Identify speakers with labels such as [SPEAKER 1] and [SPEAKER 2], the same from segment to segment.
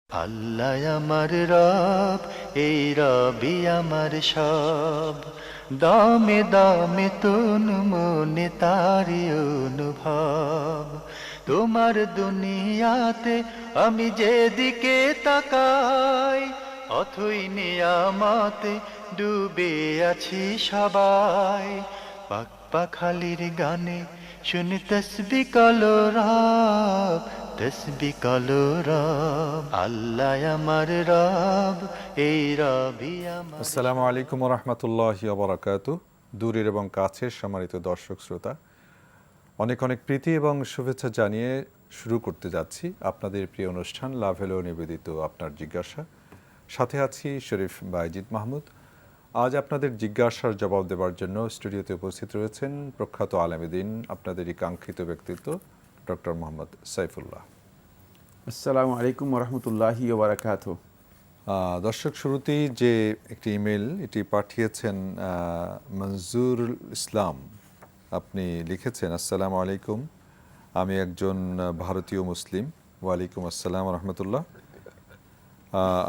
[SPEAKER 1] আল্লাহ আমার রব, এই রবি আমার সব। দামে দামে তুন মনে তারি অনুভব। তোমার দুনিয়াতে আমি যেদিকে তাকাই, অথই নিয়ামতে ডুবে আছি সবাই। পাক পাখালির গানে শুনি তসবি কলো রব, তসবি কলো রব। আল্লাহ আমার রব, এই রবি আমার।
[SPEAKER 2] আসসালামু আলাইকুম রহমতুল্লাহি ওবরাকাতু। দূরের এবং কাছের সম্মানিত দর্শক শ্রোতা, অনেক অনেক প্রীতি এবং শুভেচ্ছা জানিয়ে শুরু করতে যাচ্ছি আপনাদের প্রিয় অনুষ্ঠান লাভ হলো নিবেদিত আপনার জিজ্ঞাসা। সাথে আছি শরীফ বাইজিদ মাহমুদ। আজ আপনাদের জিজ্ঞাসার জবাব দেওয়ার জন্য স্টুডিওতে উপস্থিত রয়েছেন প্রখ্যাত আলেমদিন, আপনাদেরই কাঙ্ক্ষিত ব্যক্তিত্ব ডক্টর মোহাম্মদ সাইফুল্লাহ।
[SPEAKER 3] আসসালামু আলাইকুম রহমতুল্লাহি ওবরাকাতুহু।
[SPEAKER 2] দর্শক, শুরুতেই যে একটি ইমেল এটি পাঠিয়েছেন মনজুরুল ইসলাম। আপনি লিখেছেন, আসসালামু আলাইকুম, আমি একজন ভারতীয় মুসলিম। ওয়ালাইকুম আসসালাম রহমতুল্লাহ।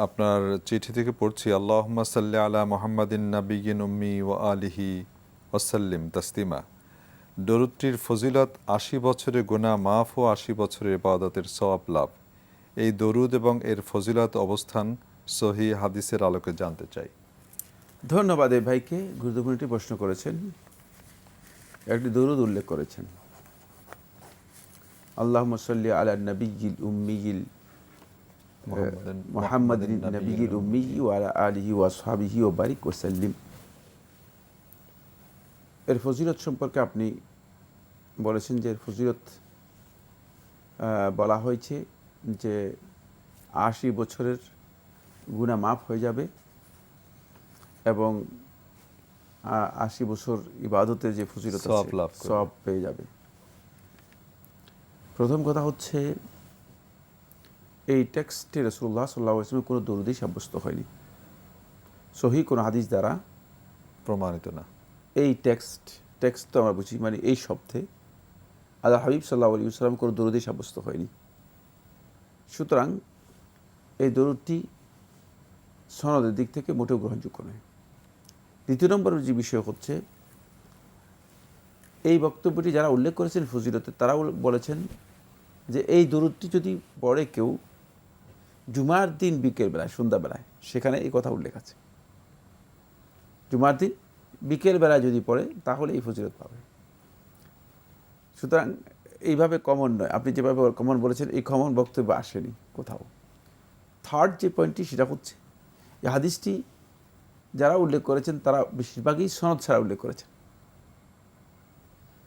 [SPEAKER 2] আপনার চিঠি থেকে পড়ছি, আল্লাহুম্মা সাল্লি আলা মুহাম্মাদিন নাবিয়্যিন উম্মি ওয়া আলিহি ওয়াসাল্লিম তাসলিমা। দরুদটির ফজিলত ৮০ বছরের গুনাহ মাফ ও ৮০ বছরের ইবাদতের সওয়াব লাভ। এই দরুদ এবং এর ফজিলত অবস্থান সহি হাদিসের আলোকে জানতে চাই।
[SPEAKER 3] ধন্যবাদ এই ভাইকে, গুরুত্বপূর্ণ একটি প্রশ্ন করেছেন। একটি দরুদ উল্লেখ করেছেন, আল্লাহুম্মা সাল্লি আলা নাবিয়্যিল উম্মিয়্যিল মুহাম্মাদিন নাবিয়্যিল উম্মিয়্যি ওয়া আলা আলিহি ওয়া আসহাবিহি ওয়া বারিক ওয়া সাল্লিম। এর ফজিলত সম্পর্কে আপনি বলেছেন যে এর ফজিলত বলা হয়েছে যে ৮০ বছরের গুনাহ মাফ হয়ে যাবে এবং ৮০ বছর ইবাদতের যে ফজিলত
[SPEAKER 2] সওয়াব
[SPEAKER 3] আছে
[SPEAKER 2] লাভ করবে।
[SPEAKER 3] সওয়াব পেয়ে যাবে। প্রথম কথা হচ্ছে, এই টেক্সটে রাসূলুল্লাহ সাল্লাল্লাহু আলাইহি ওয়াসাল্লামের কোনো দরুদই সাব্যস্ত হয়নি, সহিহ কোনো হাদিস দ্বারা
[SPEAKER 2] প্রমাণিত না।
[SPEAKER 3] এই টেক্সট তো আমরা বুঝি মানে এই শব্দে আল্লাহ হাবিব সাল্লাল্লাহু আলাইহি ওয়াসাল্লাম কোনো দরুদই সাব্যস্ত হয়নি। সুতরাং এই দরুদটি সনদের দিক থেকে মোটেও গ্রহণযোগ্য নয়। দ্বিতীয় নম্বরের যে বিষয় হচ্ছে, এই বক্তব্যটি যারা উল্লেখ করেছেন ফজিলতে, তারা বলেছেন যে এই দরুদটি যদি পড়ে কেউ জুমার দিন বিকেলবেলায়, সন্ধ্যাবেলায়, সেখানে এই কথা উল্লেখ আছে, জুমার দিন বিকেলবেলায় যদি পড়ে তাহলে এই ফজিলত পাবে। সুতরাং এইভাবে কমন নয়, আপনি যেভাবে কমন বলেছেন এই কমন বক্তব্য আসেনি কোথাও। থার্ড যে পয়েন্টটি সেটা হচ্ছে, এই হাদিসটি যারা উল্লেখ করেছেন তারা বেশিরভাগই সনদ ছাড়া উল্লেখ করেছেন।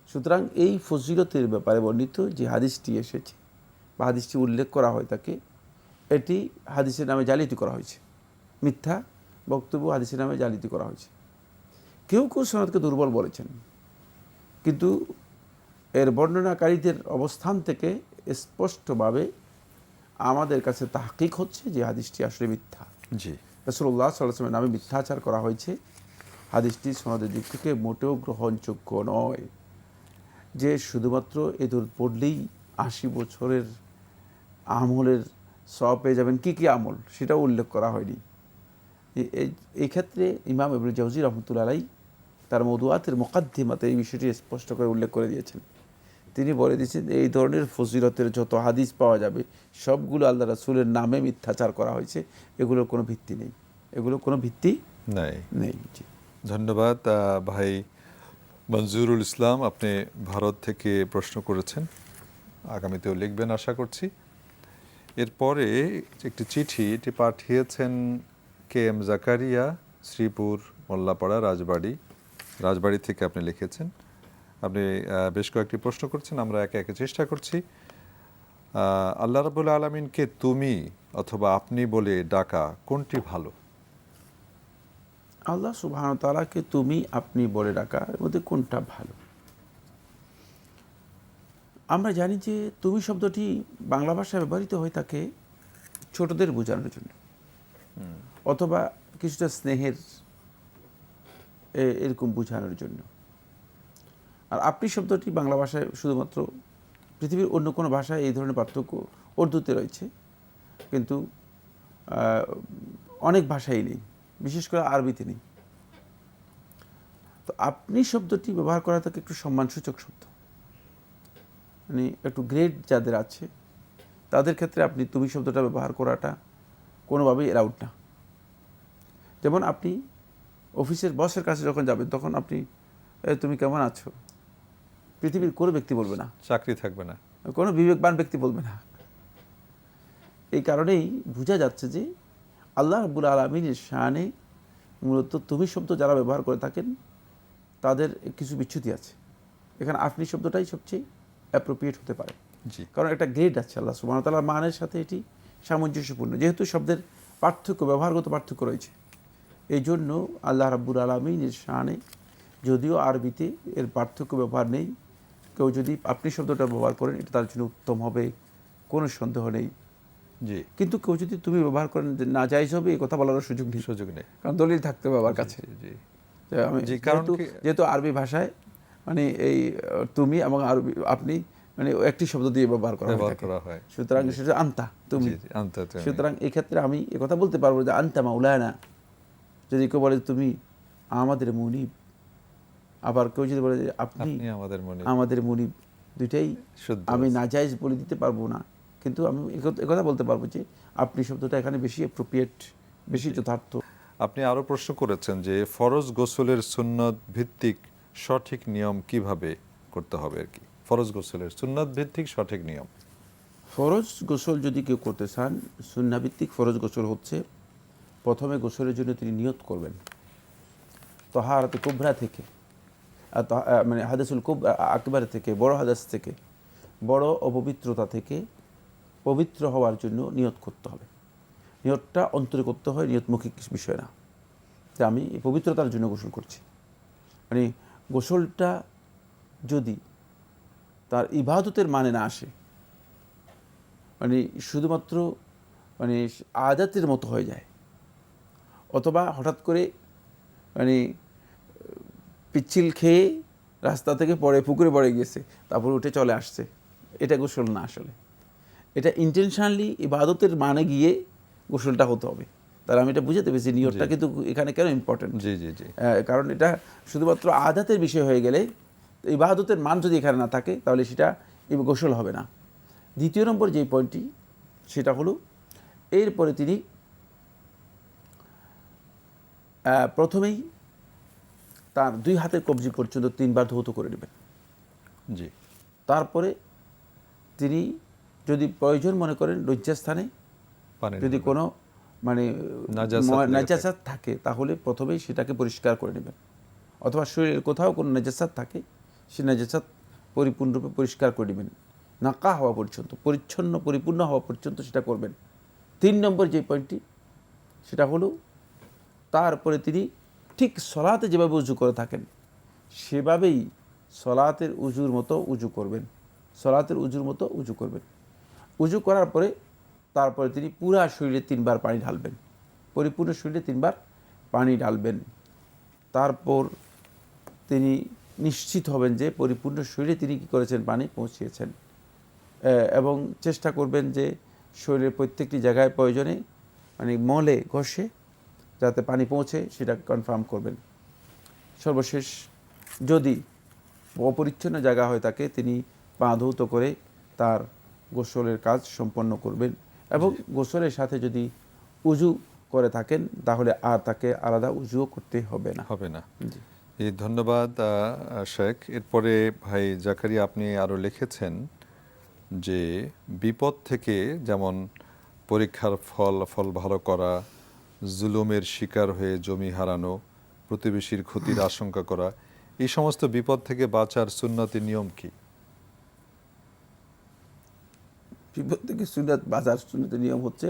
[SPEAKER 3] সুতরাং এই ফজিলতের ব্যাপারে বর্ণিত যে হাদিসটি এসেছে বা হাদিসটি উল্লেখ করা হয় তাকে, এটি হাদিসের নামে জালিয়াতি করা হয়েছে, মিথ্যা বক্তব্য হাদিসের নামে জালিয়াতি করা হয়েছে। কেউ কেউ সনদকে দুর্বল বলেছেন, কিন্তু এর বর্ণনাকারীদের অবস্থান থেকে স্পষ্টভাবে আমাদের কাছে তাহকিক হচ্ছে যে হাদিসটি আসলে মিথ্যা।
[SPEAKER 2] জি,
[SPEAKER 3] রাসূলুল্লাহ সাল্লাল্লাহু আলাইহি ওয়াসাল্লামের নামে মিথ্যাচার করা হয়েছে। হাদিসটি সনদের দিক থেকে মোটেও গ্রহণযোগ্য নয়। যে শুধুমাত্র এ দরুদ পড়লেই ৮০ বছরের আমলের সওয়াব পেয়ে যাবেন, কী কী আমল সেটাও উল্লেখ করা হয়নি। এই ক্ষেত্রে ইমাম ইবনে জাওজি রাহমাতুল্লাহ আলাইহি তার মওদুআতের মুকাদ্দিমাতে এই বিষয়টি স্পষ্ট করে উল্লেখ করে দিয়েছেন। তিনি বলে দিয়েছেন এই ধরনের ফজিলতের যত হাদিস পাওয়া যাবে সবগুলো আল্লাহ রাসূলের নামে মিথ্যাচার করা হয়েছে, এগুলোর কোনো ভিত্তি নেই, এগুলোর কোনো ভিত্তি নেই। জি,
[SPEAKER 2] ধন্যবাদ ভাই মনজুরুল ইসলাম। আপনি ভারত থেকে প্রশ্ন করেছেন, আগামীতেও লিখবেন আশা করছি। এরপরে একটি চিঠি, এটি পাঠিয়েছেন কে এম জাকারিয়া, শ্রীপুর মোল্লাপাড়া, রাজবাড়ি থেকে আপনি লিখেছেন। আপনি বেশ কয়েকটি প্রশ্ন করছেন, আমরা একে একে চেষ্টা করছি। আল্লাহ রাব্বুল আলামিনকে তুমি অথবা আপনি বলে ডাকা কোনটি ভালো?
[SPEAKER 3] আল্লাহ সুবহানাহু ওয়া তাআলাকে তুমি আপনি বলে ডাকা এর মধ্যে কোনটা ভালো? আমরা জানি যে তুমি শব্দটি বাংলা ভাষায় ব্যবহৃত হয়ে থাকে ছোটদের বোঝানোর জন্য, অথবা কিছুটা স্নেহের এরকম বোঝানোর জন্য। আর আপনি শব্দটি বাংলা ভাষায় শুধুমাত্র, পৃথিবীর অন্য কোনো ভাষায় এই ধরনের পার্থক্য উর্দুতে রয়েছে, কিন্তু অনেক ভাষাই নেই, বিশেষ করে আরবিতে নেই। তো আপনি শব্দটি ব্যবহার করা থাকে একটু সম্মানসূচক শব্দ, মানে একটু গ্রেড যাদের আছে তাদের ক্ষেত্রে আপনি তুমি শব্দটা ব্যবহার করাটা কোনোভাবেই অ্যালাউড না। যেমন আপনি অফিসের বসের কাছে যখন যাবেন তখন আপনি তুমি কেমন আছো পৃথিবীর কোনো ব্যক্তি বলবে না,
[SPEAKER 2] চাকরি থাকবে না,
[SPEAKER 3] কোনো বিবেকবান ব্যক্তি বলবে না। এই কারণেই বোঝা যাচ্ছে যে আল্লাহ রাব্বুল আলামিনের শানে মূলত তুমি শব্দ যারা ব্যবহার করে থাকেন তাদের কিছু বিচ্যুতি আছে। এখানে আপনি শব্দটাই সবচেয়ে অ্যাপ্রোপ্রিয়েট হতে পারে,
[SPEAKER 2] জি
[SPEAKER 3] কারণ একটা গ্রেড আছে আল্লাহ সুবহানাহু ওয়া তাআলার মানের সাথে এটি সামঞ্জস্যপূর্ণ, যেহেতু শব্দের পার্থক্য, ব্যবহারগত পার্থক্য রয়েছে। এই জন্য আল্লাহ রাব্বুল আলামিনের শানে যদিও আরবিতে এর পার্থক্য ব্যবহার নেই, কেউ যদি আপনি শব্দটা ব্যবহার করেন এটা তার জন্য উত্তম হবে, কোনো সন্দেহ নেই।
[SPEAKER 2] জি
[SPEAKER 3] কিন্তু কেউ যদি তুমি ব্যবহার করেন যে না জায়েজ হবে, এই কথা বলার সুযোগ নেই,
[SPEAKER 2] সুযোগ নেই,
[SPEAKER 3] কারণ দলিল থাকতে হবে আমার কাছে।
[SPEAKER 2] জি
[SPEAKER 3] তো আমি
[SPEAKER 2] জি, কারণ
[SPEAKER 3] যেহেতু আরবি ভাষায় মানে এই তুমি এবং আরবি আপনি মানে একটি শব্দ দিয়ে ব্যবহার করা
[SPEAKER 2] হয়,
[SPEAKER 3] সুতরাং সেটা আন্তা তুমি। সুতরাং এই ক্ষেত্রে আমি কথা বলতে পারবো যে আন্তা মাওলানা, যদি কেউ বলে তুমি আমাদের মুনিব, আবার কেউ যদি বলে যে আপনি আমাদের মুনিব, দুইটাই আমি নাজায়েজ বলে দিতে পারবো না, কিন্তু আমি একথা বলতে পারবো যে আপনি শব্দটা এখানে বেশি অ্যাপ্রোপ্রিয়েট, বেশি যথার্থ।
[SPEAKER 2] আপনি আরো প্রশ্ন করেছেন যে ফরজ গোসলের সুন্নত ভিত্তিক সঠিক নিয়ম কিভাবে করতে হবে আর কি, ফরজ গোসলের সুন্নত ভিত্তিক সঠিক নিয়ম।
[SPEAKER 3] ফরজ গোসল যদি কেউ করতে চান, সুন্নাভিত্তিক ফরজ গোসল হচ্ছে প্রথমে গোসলের জন্য তিনি নিয়ত করবেন তাহারাতে কুবরা থেকে, মানে হাদাসুল আকবার থেকে, বড় হাদাস থেকে, বড় অপবিত্রতা থেকে পবিত্র হওয়ার জন্য নিয়ত করতে হবে। নিয়তটা অন্তরে করতে হয়, নিয়ত মৌখিক বিষয় না যে আমি এই পবিত্রতার জন্য গোসল করছি। মানে গোসলটা যদি তার ইবাদতের মানে না আসে, মানে শুধুমাত্র মানে আদাতের মতো হয়ে যায়, অথবা হঠাৎ করে মানে পিচ্ছিল খেয়ে রাস্তা থেকে পড়ে পুকুরে পড়ে গিয়েছে, তারপর উঠে চলে আসছে, এটা গোসল না। আসলে এটা ইন্টেনশনালি ইবাদতের মানে গিয়ে গোসলটা হতে হবে। তার আমি এটা বুঝাতে পেরেছি নিয়তটা কিন্তু এখানে কেন ইম্পর্টেন্ট।
[SPEAKER 2] জি জি জি,
[SPEAKER 3] কারণ এটা শুধুমাত্র আদাতের বিষয় হয়ে গেলে, ইবাদতের মান যদি এখানে না থাকে তাহলে সেটা গোসল হবে না। দ্বিতীয় নম্বর যে পয়েন্টটি সেটা হলো এরপরে তিনি প্রথমেই তার দুই হাতের কবজি পর্যন্ত 3 বার ধৌত করে নেবেন।
[SPEAKER 2] জি,
[SPEAKER 3] তারপরে তিনি যদি প্রয়োজন মনে করেন লজ্জাস্থানে যদি কোনো মানে নাজাসাত থাকে তাহলে প্রথমেই সেটাকে পরিষ্কার করে নেবেন, অথবা শরীরের কোথাও কোনো নাজাসাত থাকে সে নাজাসাত পরিপূর্ণরূপে পরিষ্কার করে নেবেন, নাকা হওয়া পর্যন্ত, পরিচ্ছন্ন পরিপূর্ণ হওয়া পর্যন্ত সেটা করবেন। 3 নম্বর যে পয়েন্টটি সেটা হলো তারপরে তিনি ঠিক সলাতে যেভাবে উজু করে থাকেন সেভাবেই সলাতের উজুর মতো উজু করবেন, সলাতের উজুর মতো উজু করবেন। উজু করার পরে তারপরে তিনি পুরা শরীরে 3 বার পানি ঢালবেন, পরিপূর্ণ শরীরে 3 বার পানি ঢালবেন। তারপর তিনি নিশ্চিত হবেন যে পরিপূর্ণ শরীরে তিনি কী করেছেন, পানি পৌঁছিয়েছেন, এবং চেষ্টা করবেন যে শরীরের প্রত্যেকটি জায়গায় প্রয়োজনে মানে মলে ঘষে যাতে পানি পৌঁছে সেটা কনফার্ম করবেন। সর্বশেষ যদি অপরিচ্ছন্ন জায়গা হয়ে থাকে তিনি পা ধৌত করে তার গোসলের কাজ সম্পন্ন করবেন, এবং গোসলের সাথে যদি উজু করে থাকেন তাহলে আর তাকে আলাদা উজুও করতে হবে না।
[SPEAKER 2] এই ধন্যবাদ শেখ। এরপরে ভাই জাকারিয়া আপনি আরও লিখেছেন যে বিপদ থেকে, যেমন পরীক্ষার ফল ভালো করা, জুলুমের শিকার হয়ে জমি হারানো, প্রতিবেশীর ক্ষতির আশঙ্কা করা, এই সমস্ত বিপদ থেকে বাঁচার সুন্নতি নিয়ম কি?
[SPEAKER 3] বিপদ থেকে বাঁচার সুন্নতি নিয়ম হচ্ছে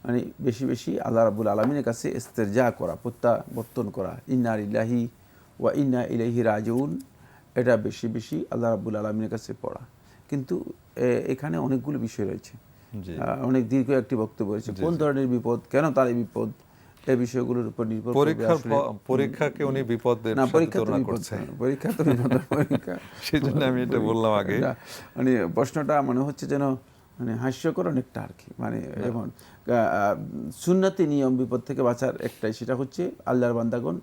[SPEAKER 3] মানে বেশি বেশি আল্লাহ রাব্বুল আলামিনের কাছে ইস্তেরজা করা, প্রত্যাবর্তন করা, ইন্না লিল্লাহি ওয়া ইন্না ইলাইহি রাজিউন, এটা বেশি বেশি আল্লাহ রাব্বুল আলামিনের কাছে পড়া। কিন্তু এখানে অনেকগুলো বিষয় রয়েছে, অনেক দীর্ঘ একটি বক্তব্য রয়েছে, কোন ধরনের বিপদ, কেন তার এই বিপদ, এই বিষয়গুলোর উপর নির্ভর করে।
[SPEAKER 2] পরীক্ষাকে উনি বিপদের সাথে তুলনা করছেন।
[SPEAKER 3] পরীক্ষা তো বিপদ, পরীক্ষা
[SPEAKER 2] সেজন্য আমি এটা বললাম আগে।
[SPEAKER 3] মানে প্রশ্নটা মনে হচ্ছে যেন মানে হাস্যকর অনেকটা আর কি, মানে এখন সুন্নতি নিয়ম বিপদ থেকে বাঁচার একটাই, সেটা হচ্ছে আল্লাহর বান্দাগণ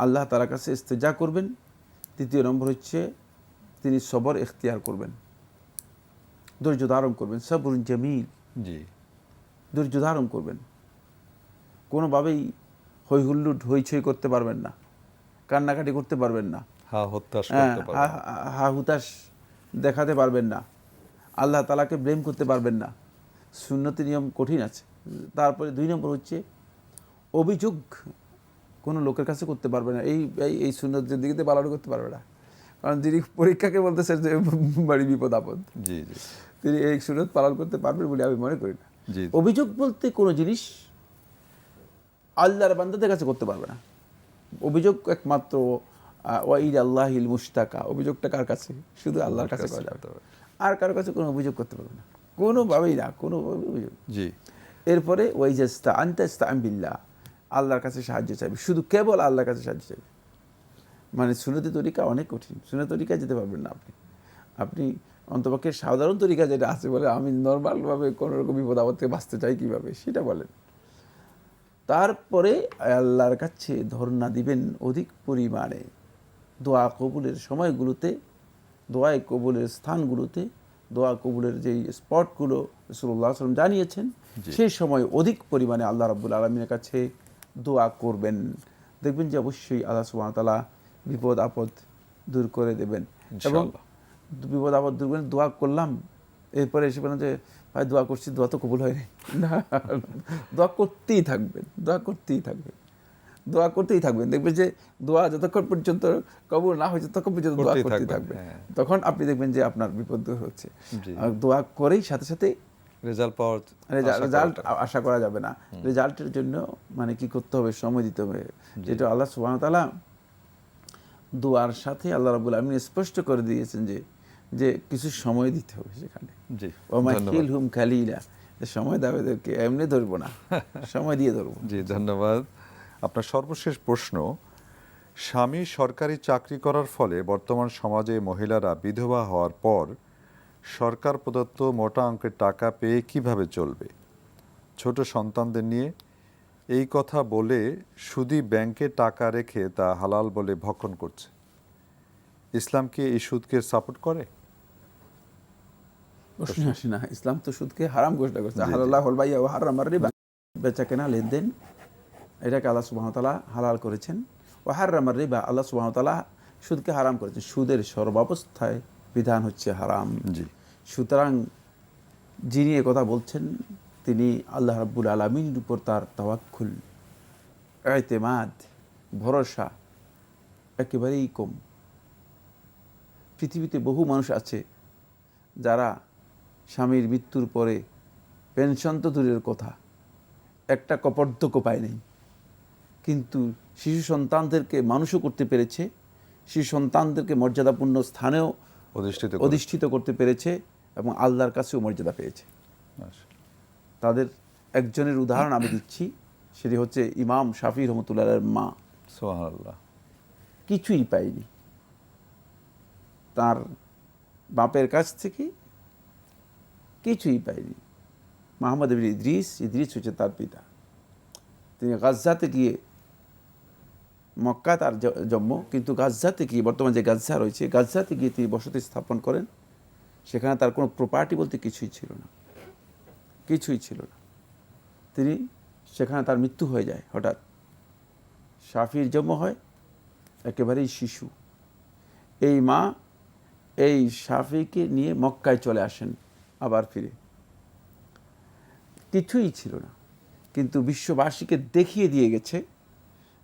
[SPEAKER 3] আল্লাহ তাআলার কাছে ইস্তেজা করবেন। তৃতীয় নম্বর হচ্ছে তিনি সবর ইখতিয়ার করবেন, ধৈর্য ধারণ করবেন, সবরুন জামিল,
[SPEAKER 2] জি
[SPEAKER 3] ধৈর্য ধারণ করবেন। কোনোভাবেই হইহুল্লুট হইচই করতে পারবেন না, কান্নাকাটি করতে পারবেন না,
[SPEAKER 2] হত্যাস করতে পারবেন না।
[SPEAKER 3] হা হুতাশ দেখাতে পারবেন না, আল্লাহ তাআলাকে ব্লেম করতে পারবেন না। সুন্নতি নিয়ম কঠিন আছে। তারপরে 2 নম্বর হচ্ছে অভিযোগ কোনো লোকের কাছে করতে পারবে না, এই এই সুন্নতের দিকে পালন করতে পারবে না, কারণ যিনি পরীক্ষাকে বলতেছেন যে বাড়ি বিপদ আপদ,
[SPEAKER 2] জি জি
[SPEAKER 3] তিনি এই সুন্নত পালন করতে পারবেন বলে আমি মনে করি না।
[SPEAKER 2] জি
[SPEAKER 3] অভিযোগ বলতে কোনো জিনিস আল্লাহর বান্দাদের কাছে করতে পারবে না। অভিযোগ একমাত্র ওয়াইদ আল্লাহিল মুশতাকা, অভিযোগটা কার কাছে? শুধু আল্লাহর কাছে করা যাবে, আর কারোর কাছে কোনো অভিযোগ করতে পারবে না, কোনোভাবেই না, কোনোভাবে অভিযোগ।
[SPEAKER 2] জি
[SPEAKER 3] এরপরে ওয়াইজাস্তা আনতাস্তাইন বিল্লাহ, আল্লাহর কাছে সাহায্য চাইবে, শুধু কেবল আল্লাহর কাছে সাহায্য চাইবে। মানে সুন্নতি তরিকা অনেক কঠিন, সুন্নতি তরিকা যেতে পারবেন না আপনি। আপনি অন্তপক্ষে সাধারণ তরিকা যেটা আছে, বলে আমি নর্মালভাবে কোনো রকম বিপদ আপদ থেকে বাঁচতে চাই কীভাবে, সেটা বলেন। তারপরে আল্লাহর কাছে ধর্ণা দিবেন অধিক পরিমাণে, দোয়া কবুলের সময়গুলোতে, দোয়ায় কবুলের স্থানগুলোতে, দোয়া কবুলের যেই স্পটগুলো রাসূলুল্লাহ সাল্লাল্লাহু আলাইহি ওয়াসাল্লাম জানিয়েছেন, সেই সময় অধিক পরিমাণে আল্লাহ রাব্বুল আলামিনের কাছে দোয়া করবেন। দেখবেন যে অবশ্যই আল্লাহ সুবহানাহু ওয়া তাআলা বিপদ আপদ দূর করে দেবেন। এবং বিপদ আপদ দূর করে দোয়া করলাম, এরপরে এসে বলেন যে ভাই দোয়া করছি, দোয়া তো কবুল হয়নি। না, দোয়া করতেই থাকবেন, দোয়া করতেই থাকবেন, দোয়া করতেই থাকবেন। দেখবেন যে দোয়া যতক্ষণ পর্যন্ত কবুল না হয়েছে ততক্ষণ পর্যন্ত দোয়া করতেই থাকবেন। তখন আপনি দেখবেন যে আপনার বিপদ দূর হচ্ছে। আর দোয়া করেই সাথে সাথে রেজাল্ট আশা করা যাবে না। রেজাল্টের জন্য মানে কি করতে হবে? সময় দিতে হবে, যেটা আল্লাহ সুবহানাহু ওয়া তাআলা দোয়ার সাথে আল্লাহ রাব্বুল আলামিন স্পষ্ট করে দিয়েছেন যে কিছু সময় দিতে হবে সেখানে।
[SPEAKER 2] জি
[SPEAKER 3] ওমাহিলহুম খালিলা, সময় দাও এদেরকে, এমনি ধরবো না, সময় দিয়ে ধরবো।
[SPEAKER 2] জি ধন্যবাদ। আপনার সর্বশেষ প্রশ্ন, স্বামী সরকারি চাকরি করার ফলে বর্তমান সমাজে মহিলারা বিধবা হওয়ার পর সরকার প্রদত্ত মোটা অঙ্কের টাকা পেয়ে কিভাবে চলবে? ছোট সন্তানদের নিয়ে এই কথা বলে সুদী ব্যাংকে টাকা রেখে তা হালাল বলে ভক্ষণ করছে। ইসলাম কি এই সুদকে সাপোর্ট করে?
[SPEAKER 3] প্রশ্ন আসে না, ইসলাম তো সুদকে হারাম ঘোষণা করছে। হালাল্লাহুল বাইয়া ওয়া হারামার রিবা, বেচা কেনা লেনদেন এটাকে আল্লাহ সুবহানাহু ওয়া তাআলা হালাল করেছেন। ওয়া হারামার রিবা, আল্লাহ সুবহানাহু ওয়া তাআলা সুদকে হারাম করেছেন। সুদের সর্বাবস্থায় বিধান হচ্ছে হারাম।
[SPEAKER 2] জি
[SPEAKER 3] সুতরাং যিনি কথা বলছেন তিনি আল্লাহ রাব্বুল আলামিনের উপর তার তাওয়াক্কুল, ইতিমাদ, ভরসা একেবারেই কম। পৃথিবীতে বহু মানুষ আছে যারা স্বামীর মৃত্যুর পরে পেনশন তো দূরের কথা, একটা কপর্দকও পায় নাই, কিন্তু শিশু সন্তানদেরকে মানুষও করতে পেরেছে, শিশু সন্তানদেরকে মর্যাদাপূর্ণ স্থানেও অধিষ্ঠিত করতে পেরেছে এবং আল্লাহর কাছেও মর্যাদা পেয়েছে। তাদের একজনের উদাহরণ আমি দিচ্ছি, সেটি হচ্ছে ইমাম শাফি রহমতুল্লাহের মা।
[SPEAKER 2] সুবহানাল্লাহ।
[SPEAKER 3] কিছুই পায়নি, তার বাপের কাছ থেকে কিছুই পায়নি। মুহাম্মদ ইবনে ইদ্রিস হচ্ছে তার পিতা। তিনি গাজ্জাতে গিয়ে, মক্কা তার জন্ম, কিন্তু গাজ্জাতে গিয়ে, বর্তমানে যে গাজ্জা রয়েছে, গাজ্জাতে গিয়ে তিনি বসতি স্থাপন করেন। সেখানে তার কোনো প্রপার্টি বলতে কিছুই ছিল না, কিছুই ছিল না। তিনি সেখানে তার মৃত্যু হয়ে যায় হঠাৎ। শাফির জন্ম হয় একেবারেই শিশু। এই মা এই শাফিকে নিয়ে মক্কায় চলে আসেন আবার ফিরে। কিছুই ছিল না, কিন্তু বিশ্ববাসীকে দেখিয়ে দিয়ে গেছে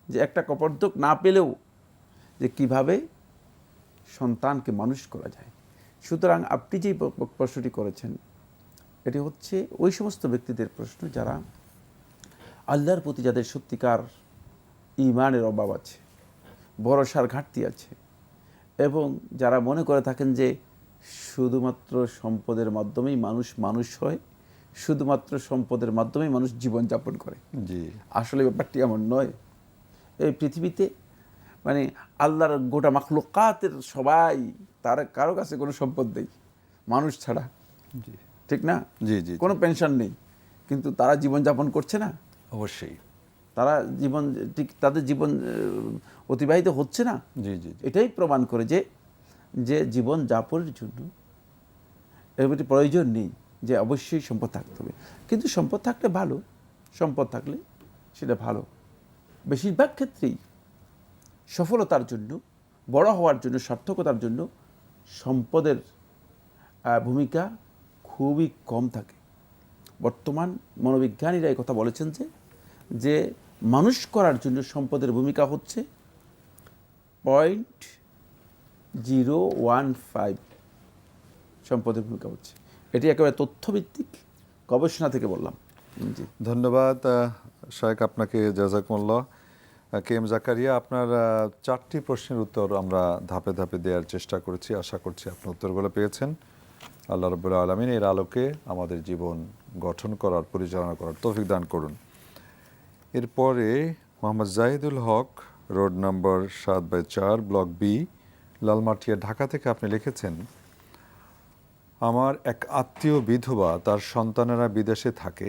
[SPEAKER 3] যে একটা কপর্দক না পেলেও যে কিভাবে সন্তানকে মানুষ করা যায়। সুতরাং আপনি যেই প্রশ্নটি করেছেন, এটি হচ্ছে ওই সমস্ত ব্যক্তিদের প্রশ্ন যারা আল্লাহর প্রতি, যাদের সত্যিকার ঈমানের অভাব আছে, ভরসার ঘাটতি আছে, এবং যারা মনে করে থাকেন যে শুধুমাত্র সম্পদের মাধ্যমেই মানুষ হয়, শুধুমাত্র সম্পদের মাধ্যমেই মানুষ জীবনযাপন করে।
[SPEAKER 2] জি,
[SPEAKER 3] আসলে ব্যাপারটি এমন নয়। এই পৃথিবীতে মানে আল্লাহর গোটা মাখলুকাতের সবাই, তার কারো কাছে কোনো সম্পদ নেই মানুষ ছাড়া। ঠিক না?
[SPEAKER 2] জি জি
[SPEAKER 3] কোনো পেনশন নেই, কিন্তু তারা জীবনযাপন করছে না,
[SPEAKER 2] অবশ্যই।
[SPEAKER 3] তারা জীবন ঠিক তাদের জীবন অতিবাহিত হচ্ছে না।
[SPEAKER 2] জি জি জি।
[SPEAKER 3] এটাই প্রমাণ করে যে জীবন যাপনের জন্য এর প্রতি প্রয়োজন নেই যে অবশ্যই সম্পদ থাকতে হবে। কিন্তু সম্পদ থাকলে ভালো, সম্পদ থাকলে সেটা ভালো। বেশিরভাগ ক্ষেত্রেই সফলতার জন্য, বড় হওয়ার জন্য, সার্থকতার জন্য সম্পদের ভূমিকা খুবই কম থাকে। বর্তমান মনোবিজ্ঞানীরা এই কথা বলেছেন যে মানুষ করার জন্য সম্পদের ভূমিকা হচ্ছে 0.015 সম্পদের ভূমিকা হচ্ছে। এটি একেবারে তথ্যভিত্তিক গবেষণা থেকে বললাম। জি,
[SPEAKER 2] ধন্যবাদ শায়েখ আপনাকে, জাযাকুমুল্লাহ। কে এম জাকারিয়া, আপনার 4টি প্রশ্নের উত্তর আমরা ধাপে ধাপে দেওয়ার চেষ্টা করেছি। আশা করছি আপনি উত্তরগুলো পেয়েছেন। আল্লাহ রাব্বুল আলামিন এর আলোকে আমাদের জীবন গঠন করার, পরিচালনা করার তৌফিক দান করুন। এরপরে মোহাম্মদ জাহিদুল হক, road number 7/4, block B, Lalmatia, Dhaka থেকে আপনি লিখেছেন, আমার এক আত্মীয় বিধবা, তার সন্তানেরা বিদেশে থাকে।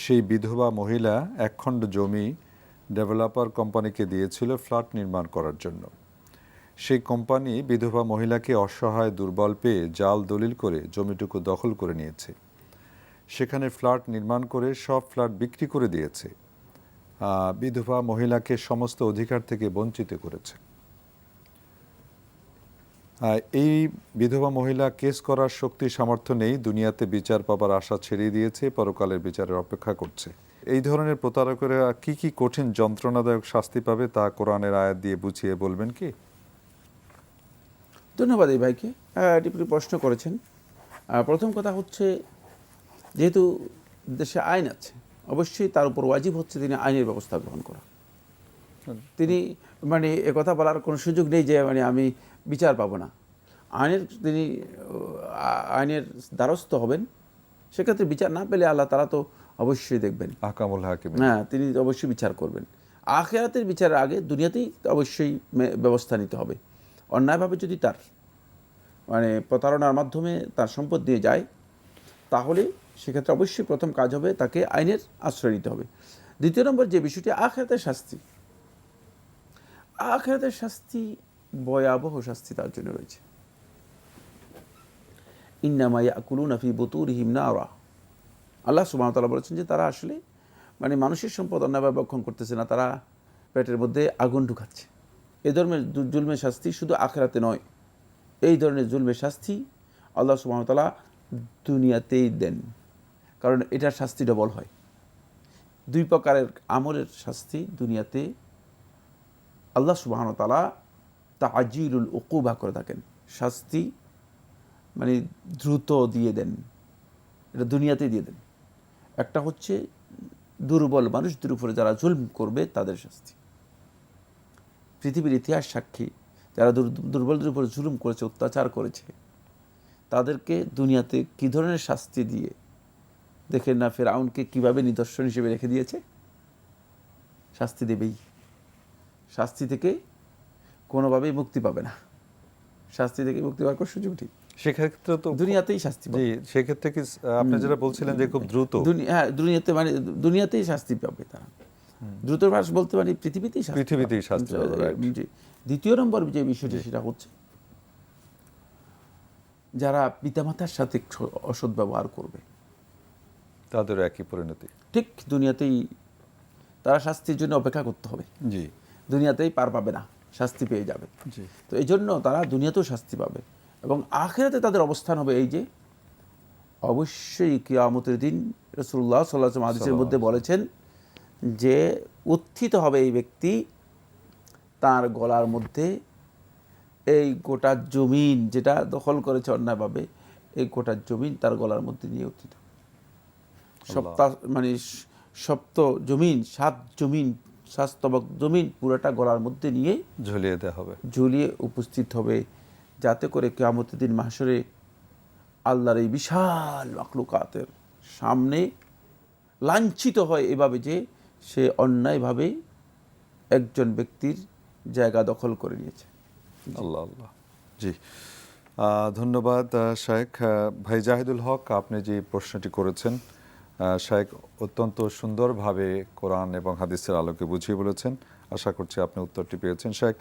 [SPEAKER 2] সেই বিধবা মহিলা একখণ্ড জমি ডেভেলপার কোম্পানিকে দিয়েছিল ফ্ল্যাট নির্মাণ করার জন্য। সেই কোম্পানি বিধবা মহিলাকে অসহায় দুর্বল পেয়ে জাল দলিল করে জমিটুকু দখল করে নিয়েছে। সেখানে ফ্ল্যাট নির্মাণ করে সব ফ্ল্যাট বিক্রি করে দিয়েছে। বিধবা মহিলাকে সমস্ত অধিকার থেকে বঞ্চিত করেছে। এই বিধবা মহিলা কেস করার শক্তি সামর্থ্য নেই, দুনিয়াতে বিচার পাবার আশা ছেড়ে দিয়েছে, পরকালের বিচারের অপেক্ষা করছে। এই ধরনের প্রতারকেরা কি কি কঠিন যন্ত্রণাদায়ক শাস্তি পাবে তা কোরআনের আয়াত দিয়ে বুঝিয়ে বলবেন কি?
[SPEAKER 3] ধন্যবাদ এই ভাইকে, এটি প্রশ্ন করেছেন। প্রথম কথা হচ্ছে, যেহেতু দেশে আইন আছে, অবশ্যই তার উপর ওয়াজিব হচ্ছে তিনি আইনের ব্যবস্থা গ্রহণ করা। তিনি একথা বলার কোনো সুযোগ নেই যে আমি বিচার পাবো না। তিনি আইনের দ্বারস্থ হবেন। সেক্ষেত্রে বিচার না পেলে আল্লাহ তাআলা তো অবশ্যই দেখবেন,
[SPEAKER 2] আহকামুল হাকিম।
[SPEAKER 3] হ্যাঁ, তিনি অবশ্যই বিচার করবেন। আখিরাতের বিচারের আগে দুনিয়াতেই অবশ্যই ব্যবস্থা নিতে হবে। অন্যায়ভাবে যদি তার প্রতারণার মাধ্যমে তার সম্পদ দিয়ে যায়, তাহলে সেক্ষেত্রে অবশ্যই প্রথম কাজ হবে তাকে আইনের আশ্রয় নিতে হবে। দ্বিতীয় নম্বর যে বিষয়টি, আখিরাতের শাস্তি। আখিরাতের শাস্তি, ভয়াবহ শাস্তি তার জন্য রয়েছে। ইন্নামা ইয়াকুলুনা ফি বুতুরিহিম নারা। আল্লাহ সুবহানাহু ওয়া তাআলা বলেছেন যে তারা আসলে মানুষের সম্পদ অন্যায়ভাবে ভক্ষণ করতেছে না, তারা পেটের মধ্যে আগুন ঢুকাচ্ছে। এই ধরনের জুলমের শাস্তি শুধু আখিরাতে নয়, এই ধরনের জুলমের শাস্তি আল্লাহ সুবহানাহু ওয়া তাআলা দুনিয়াতেই দেন। কারণ এটার শাস্তি ডবল হয়। দুই প্রকারের আমলের শাস্তি দুনিয়াতে আল্লাহ সুবহানাহু ওয়া তাআলা তা'জিলুল উকুবা করে থাকেন। শাস্তি দ্রুত দিয়ে দেন, এটা দুনিয়াতেই দিয়ে দেন। একটা হচ্ছে দুর্বল মানুষদের উপরে যারা জুলম করবে তাদের শাস্তি। পৃথিবীর ইতিহাস সাক্ষী, যারা দুর্বলদের উপরে জুলুম করেছে, অত্যাচার করেছে, তাদেরকে দুনিয়াতে কী ধরনের শাস্তি দিয়ে, দেখেন না ফেরাউনকে কীভাবে নিদর্শন হিসেবে রেখে দিয়েছে। শাস্তি দেবেই, শাস্তি থেকে কোনোভাবেই মুক্তি পাবে না। শাস্তি থেকে মুক্তি পাওয়ার কোনো সুযোগ নেই,
[SPEAKER 2] সেক্ষেত্রে তো
[SPEAKER 3] দুনিয়াতেই শাস্তি পাবে।
[SPEAKER 2] সেক্ষেত্রে কি আপনি যেটা বলছিলেন যে খুব দ্রুত,
[SPEAKER 3] হ্যাঁ, দুনিয়াতেই শাস্তি পাবে তারা। দ্রুত বলতে পৃথিবীতেই শাস্তি পাবে। দ্বিতীয় নম্বর যে বিষয়টি, সেটা হচ্ছে যারা পিতামাতার সাথে অসৎ ব্যবহার করবে,
[SPEAKER 2] তাদের একই পরিণতি।
[SPEAKER 3] ঠিক দুনিয়াতেই তারা শাস্তির জন্য অপেক্ষা করতে হবে।
[SPEAKER 2] জি,
[SPEAKER 3] দুনিয়াতেই পার পাবে না, শাস্তি পেয়ে যাবে।
[SPEAKER 2] জি।
[SPEAKER 3] তো এই জন্য তারা দুনিয়াতেও শাস্তি পাবে, এবং আখিরাতে তাদের অবস্থান হবে এই যে অবশ্যই কিয়ামতের দিন রাসূলুল্লাহ সাল্লাল্লাহু আলাইহি ওয়াসাল্লাম হাদিসের মধ্যে বলেছেন যে উত্থিত হবে এই ব্যক্তি, তার গলার মধ্যে এই গোটা জমিন যেটা দখল করেছে অন্যায়ভাবে, এই গোটা জমিন তার গলার মধ্যে নিয়ে উত্থিত। সপ্ত জমিন, 7 জমিন, শাস্তবক জমিন পুরোটা গলার মধ্যে নিয়ে
[SPEAKER 2] ঝুলিয়ে দেওয়া হবে,
[SPEAKER 3] ঝুলিয়ে উপস্থিত হবে, যাতে করে কিয়ামতের দিন মাহশরে আল্লাহর এই বিশাল মাখলুকাতের সামনে লাঞ্ছিত হয় এভাবে যে সে অন্যায়ভাবে একজন ব্যক্তির জায়গা দখল করে নিয়েছে।
[SPEAKER 2] আল্লাহ আল্লাহ। জি, ধন্যবাদ শায়েখ। ভাই জাহিদুল হক, আপনি যে প্রশ্নটি করেছেন, শায়েখ অত্যন্ত সুন্দরভাবে কোরআন এবং হাদিসের আলোকে বুঝিয়ে বলেছেন। আশা করছি আপনি উত্তরটি পেয়েছেন। শায়েখ,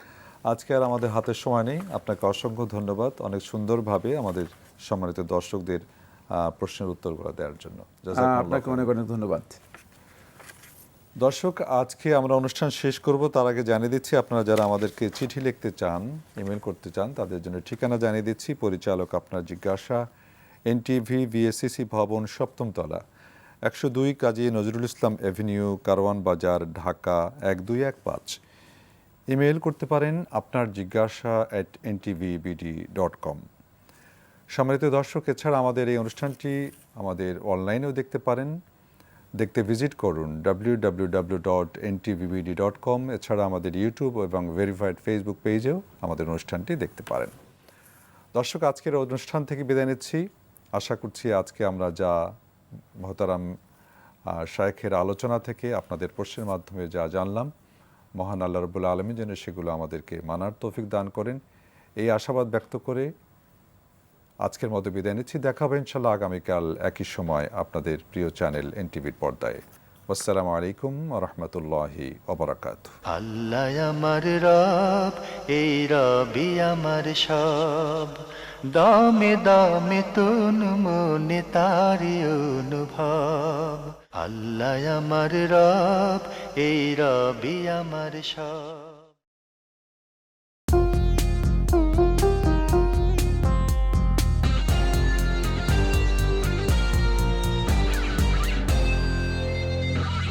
[SPEAKER 2] আজকে আর আমাদের হাতের সময় নেই, আপনাকে অসংখ্য ধন্যবাদ অনেক সুন্দরভাবে আমাদের সম্মানিত দর্শকদের প্রশ্নের উত্তরগুলো দেওয়ার জন্য। জাযাকুমুল্লাহ
[SPEAKER 3] আপনাকে
[SPEAKER 2] খাইরান।
[SPEAKER 3] অনেক অনেক ধন্যবাদ।
[SPEAKER 2] দর্শক, আজকে আমরা অনুষ্ঠান শেষ করব, তার আগে জানিয়ে দিচ্ছি আপনারা যারা আমাদেরকে চিঠি লিখতে চান, ইমেল করতে চান, তাদের জন্য ঠিকানা জানিয়ে দিচ্ছি। পরিচালক আপনার জিজ্ঞাসা, এনটিভি ভিএসসিসি ভবন, 7ম তলা, 102 কাজী নজরুল ইসলাম এভিনিউ, কারওয়ান বাজার, ঢাকা 1215। ইমেল করতে পারেন আপনার জিজ্ঞাসা @ntvbd.com। সম্মানিত দর্শক, এছাড়া আমাদের এই অনুষ্ঠানটি আমাদের অনলাইনেও দেখতে পারেন। দেখতে ভিজিট করুন www.ntvbd.com। এছাড়া আমাদের ইউটিউব এবং ভেরিফাইড ফেসবুক পেজেও আমাদের অনুষ্ঠানটি দেখতে পারেন। দর্শক, আজকের অনুষ্ঠান থেকে বিদায় নিচ্ছি। আশা করছি আজকে আমরা যা মহতারাম শায়েখের আলোচনা থেকে আপনাদের প্রশ্নের মাধ্যমে যা জানলাম, মহান আল্লাহ রাব্বুল আলামিন যেন সেগুলো আমাদেরকে মানার তৌফিক দান করেন, এই আশাবাদ ব্যক্ত করে আজকের মতো বিদায় নিচ্ছি। দেখা হবে ইনশাল্লাহ আগামীকাল একই সময় আপনাদের প্রিয় চ্যানেল এনটিভির পর্দায়। আসসালামু আলাইকুম ওয়া রাহমাতুল্লাহি ওয়া বারাকাতুহু।
[SPEAKER 1] আল্লাহ আমার রব, এই রবি আমার সব, দামে দামে তুন মনে তারি অনুভব। আল্লাহ আমার রব, এই রবি আমার সব।